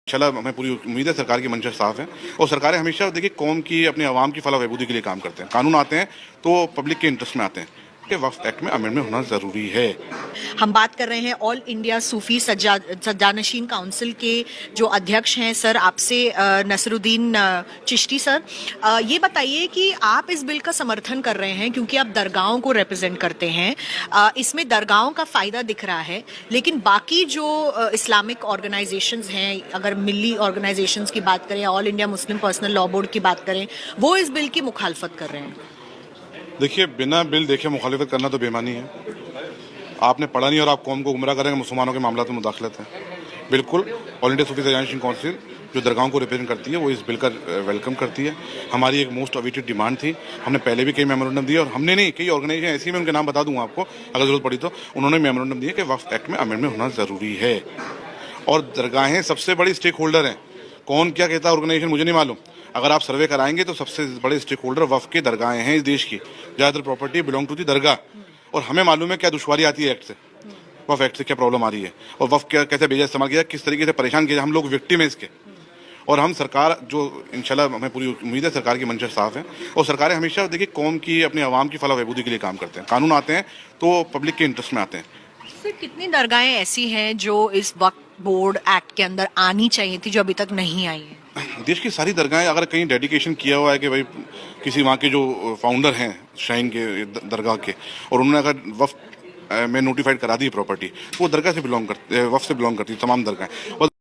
इंशाल्लाह हमें पूरी उम्मीद है, सरकार की मंशा साफ है और सरकारें हमेशा देखिए कौम की अपने आवाम की फलाह बहबूदी के लिए काम करते हैं। कानून आते हैं तो पब्लिक के इंटरेस्ट में आते हैं कि वक्फ एक्ट में अमेंडमेंट होना ज़रूरी है। हम बात कर रहे हैं ऑल इंडिया सूफी सज्जानशीन काउंसिल के जो अध्यक्ष हैं सर, आपसे नसरुद्दीन चिश्ती सर, ये बताइए कि आप इस बिल का समर्थन कर रहे हैं क्योंकि आप दरगाहों को रिप्रेजेंट करते हैं। इसमें दरगाहों का फायदा दिख रहा है, लेकिन बाकी जो इस्लामिक ऑर्गेनाइजेशंस हैं, अगर मिली ऑर्गेनाइजेशंस की बात करें, all India Muslim personal law board की बात करें, वो इस बिल की मुखालफत कर रहे हैं। देखिए, बिना बिल देखे मुखालिफत करना तो बेईमानी है। आपने पढ़ा नहीं और आप कौम को गुमराह करेंगे, मुसलमानों के मामला में मुदाखलत है। बिल्कुल ऑल इंडिया सूफी सज्जानशीन काउंसिल जो दरगाहों को रिप्रेजेंट करती है वो इस बिल का वेलकम करती है। हमारी एक मोस्ट अवेटेड डिमांड थी, हमने पहले भी कई मेमोरेंडम दिए और हमने नहीं, कई ऑर्गेनाइजेशन ऐसी, मैं उनके नाम बता दूंगा आपको अगर जरूरत पड़ी तो, उन्होंने मेमोरेंडम दिए कि वक्फ एक्ट में अमेंडमेंट होना ज़रूरी है। और दरगाहें सबसे बड़ी स्टेक होल्डर हैं। कौन क्या कहता है ऑर्गेनाइजेशन मुझे नहीं मालूम, अगर आप सर्वे कराएंगे तो सबसे बड़े स्टेक होल्डर वक्फ के दरगाहें हैं इस देश की। ज़्यादातर प्रॉपर्टी बिलोंग टू दी दरगाह, और हमें मालूम है क्या दुश्वारी आती है एक्ट से, वक्फ एक्ट से क्या प्रॉब्लम आ रही है और वक्फ क्या कैसे बेजा इस्तेमाल किया, किस तरीके से परेशान किया, हम लोग विक्टिम है इसके। और हम सरकार जो इंशाल्लाह हमें पूरी उम्मीद है, सरकार की मंशा साफ है और सरकारें हमेशा देखिए कौम की अपने आवाम की फलाह बहबूदी के लिए काम करते हैं। कानून आते हैं तो पब्लिक के इंटरेस्ट में आते हैं। सर, कितनी दरगाहें ऐसी हैं जो इस वक्फ बोर्ड एक्ट के अंदर आनी चाहिए थी, जो अभी तक नहीं आई है? देश की सारी दरगाहें, अगर कहीं डेडिकेशन किया हुआ है कि भाई किसी वहाँ के जो फाउंडर हैं शाइन के दरगाह के, और उन्होंने अगर वक्फ में नोटिफाइड करा दी प्रॉपर्टी, तो वो दरगाह से बिलोंग करती, वक्फ से बिलोंग करती है तमाम दरगाहें। और